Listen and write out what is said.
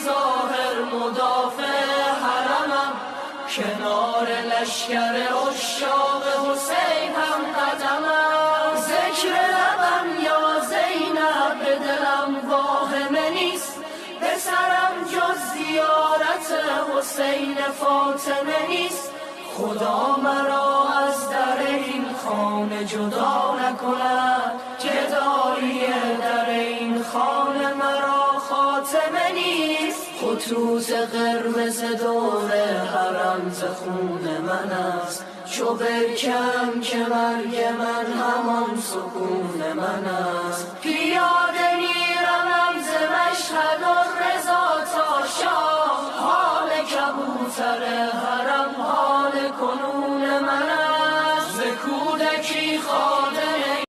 ظاهر مدافع حرمم، کنار لشکر عشاق حسین هم قدمم. ذکر لبم یا زینب به دلم واهمه نیست، به سرم جز زیارت حسین فاطمه نیست. خدا مرا از در این خانه جدا نکند، جدایی در این خانه مرا خاتمه نیست. خطوط قرمز دور حرم ز خون من است، چو بکم که مرگ من همان سکون من است.